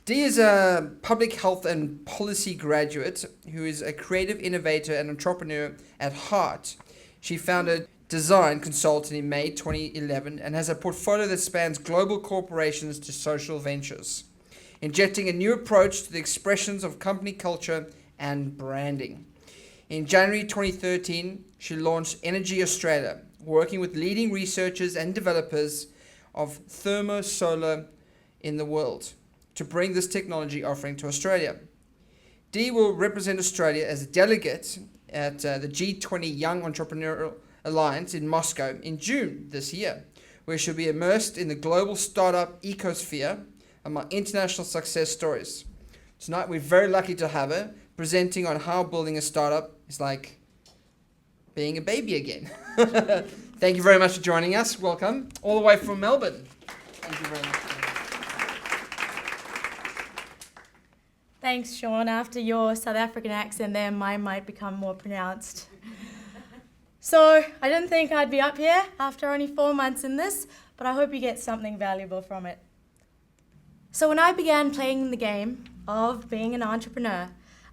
Dee is a public health and policy graduate who is a creative innovator and entrepreneur at heart. She founded Design Consultant in May 2011 and has a portfolio that spans global corporations to social ventures, injecting a new approach to the expressions of company culture and branding. In January 2013, she launched Energie Australia, working with leading researchers and developers of thermosolar in the world to bring this technology offering to Australia. Dee will represent Australia as a delegate at the G20 Young Entrepreneurial Alliance in Moscow in June this year, where she'll be immersed in the global startup ecosphere among international success stories. Tonight, we're very lucky to have her presenting on how building a startup is like being a baby again. Thank you very much for joining us. Welcome, all the way from Melbourne. Thank you very much. Thanks, Sean. After your South African accent there, mine might become more pronounced. So, I didn't think I'd be up here after only 4 months in this, but I hope you get something valuable from it. So when I began playing the game of being an entrepreneur,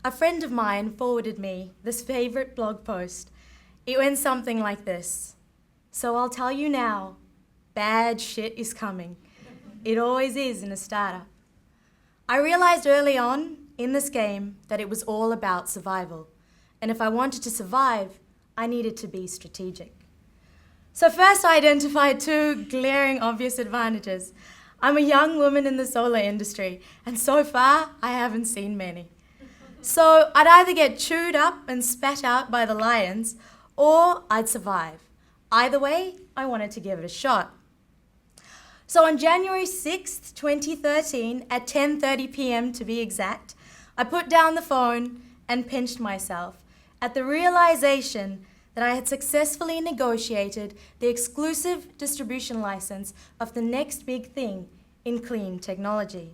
a friend of mine forwarded me this favourite blog post. It went something like this. So I'll tell you now, bad shit is coming. It always is in a startup. I realised early on in this game that it was all about survival. And if I wanted to survive, I needed to be strategic. So first I identified 2 glaring obvious advantages. I'm a young woman in the solar industry, and so far I haven't seen many. So I'd either get chewed up and spat out by the lions, or I'd survive. Either way, I wanted to give it a shot. So on January 6th, 2013, at 10:30 p.m. to be exact, I put down the phone and pinched myself at the realization that I had successfully negotiated the exclusive distribution license of the next big thing in clean technology.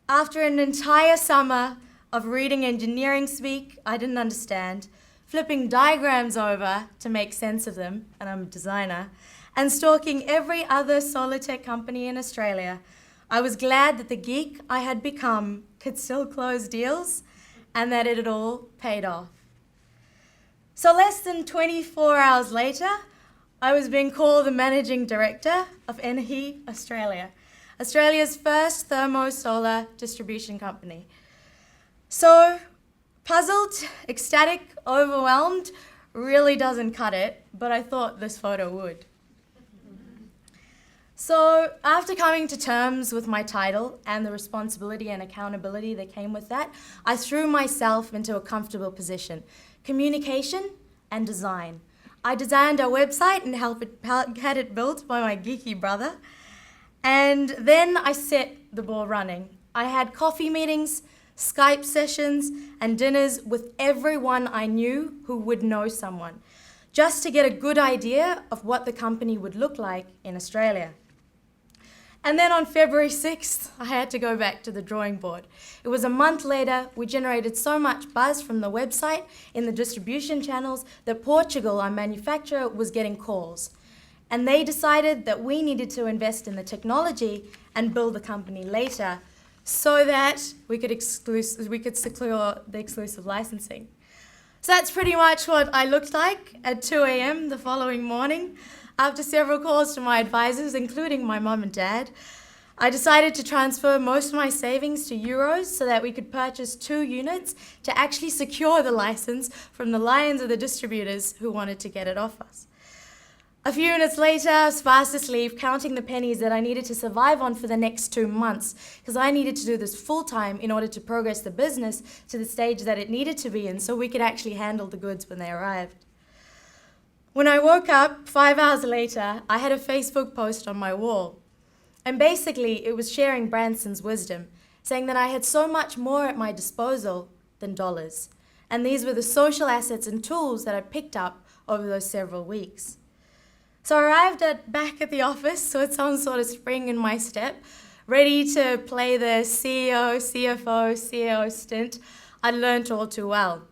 After an entire summer of reading engineering speak I didn't understand, flipping diagrams over to make sense of them, and I'm a designer, and stalking every other solar tech company in Australia, I was glad that the geek I had become could still close deals and that it had all paid off. So less than 24 hours later, I was being called the managing director of Energie Australia, Australia's first thermo-solar distribution company. So puzzled, ecstatic, overwhelmed really doesn't cut it, but I thought this photo would. So after coming to terms with my title and the responsibility and accountability that came with that, I threw myself into a comfortable position: communication and design. I designed our website and had it built by my geeky brother. And then I set the ball running. I had coffee meetings, Skype sessions, and dinners with everyone I knew who would know someone, just to get a good idea of what the company would look like in Australia. And then on February 6th, I had to go back to the drawing board. It was a month later. We generated so much buzz from the website in the distribution channels that Portugal, our manufacturer, was getting calls. And they decided that we needed to invest in the technology and build the company later so that we could secure the exclusive licensing. So that's pretty much what I looked like at 2 a.m. the following morning. After several calls to my advisors, including my mum and dad, I decided to transfer most of my savings to euros so that we could purchase 2 units to actually secure the license from the lions of the distributors who wanted to get it off us. A few minutes later, I was fast asleep, counting the pennies that I needed to survive on for the next 2 months, because I needed to do this full-time in order to progress the business to the stage that it needed to be in so we could actually handle the goods when they arrived. When I woke up 5 hours later, I had a Facebook post on my wall. And basically, it was sharing Branson's wisdom, saying that I had so much more at my disposal than dollars. And these were the social assets and tools that I picked up over those several weeks. So I arrived back at the office with some sort of spring in my step, ready to play the CEO, CFO, CEO stint I'd learnt all too well.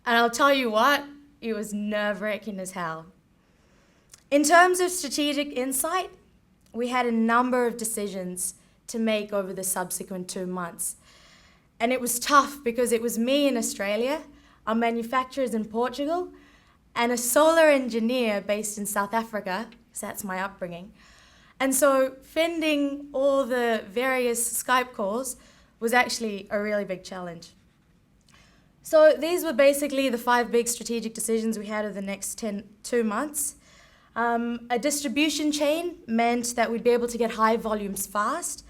And I'll tell you what, it was nerve-wracking as hell. In terms of strategic insight, we had a number of decisions to make over the subsequent 2 months. And it was tough because it was me in Australia, our manufacturers in Portugal, and a solar engineer based in South Africa, because that's my upbringing. And so fending all the various Skype calls was actually a really big challenge. So these were basically the 5 big strategic decisions we had over the next 2 months. A distribution chain meant that we'd be able to get high volumes fast,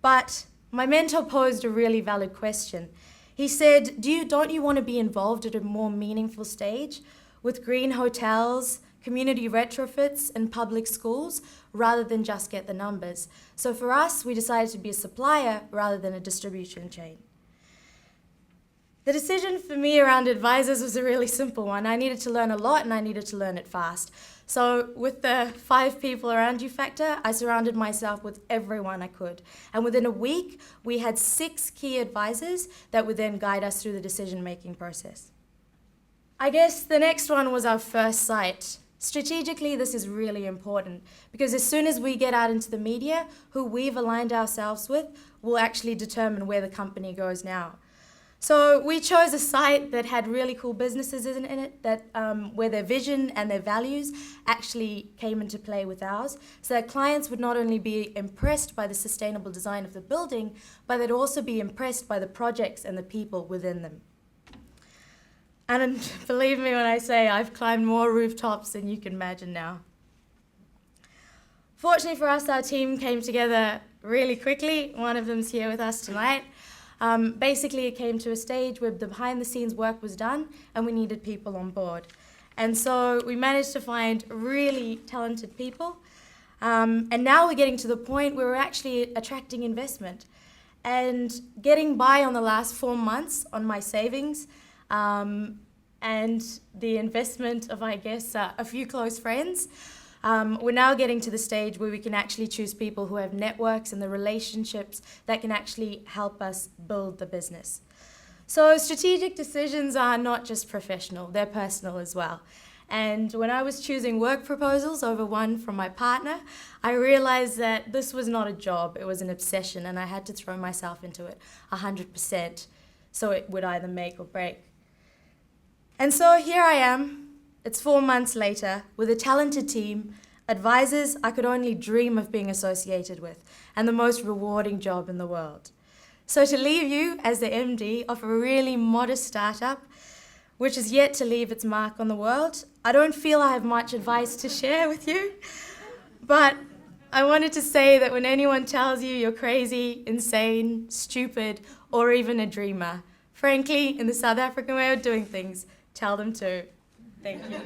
but my mentor posed a really valid question. He said, don't you want to be involved at a more meaningful stage with green hotels, community retrofits, and public schools, rather than just get the numbers? So for us, we decided to be a supplier rather than a distribution chain. The decision for me around advisors was a really simple one. I needed to learn a lot and I needed to learn it fast. So with the 5 people around you factor, I surrounded myself with everyone I could. And within a week, we had 6 key advisors that would then guide us through the decision-making process. I guess the next one was our first site. Strategically, this is really important because as soon as we get out into the media, who we've aligned ourselves with will actually determine where the company goes now. So we chose a site that had really cool businesses in it, that where their vision and their values actually came into play with ours, so that clients would not only be impressed by the sustainable design of the building, but they'd also be impressed by the projects and the people within them. And believe me when I say I've climbed more rooftops than you can imagine now. Fortunately for us, our team came together really quickly. One of them's here with us tonight. Basically, it came to a stage where the behind-the-scenes work was done and we needed people on board. And so we managed to find really talented people. And now we're getting to the point where we're actually attracting investment. And getting by on the last 4 months on my savings and the investment of, I guess, a few close friends, we're now getting to the stage where we can actually choose people who have networks and the relationships that can actually help us build the business. So strategic decisions are not just professional, they're personal as well. And when I was choosing work proposals over one from my partner, I realized that this was not a job, it was an obsession, and I had to throw myself into it 100%, so it would either make or break. And so here I am. It's 4 months later, with a talented team, advisors I could only dream of being associated with, and the most rewarding job in the world. So to leave you as the MD of a really modest startup, which is yet to leave its mark on the world, I don't feel I have much advice to share with you, but I wanted to say that when anyone tells you you're crazy, insane, stupid, or even a dreamer, frankly, in the South African way of doing things, tell them to. Thank you.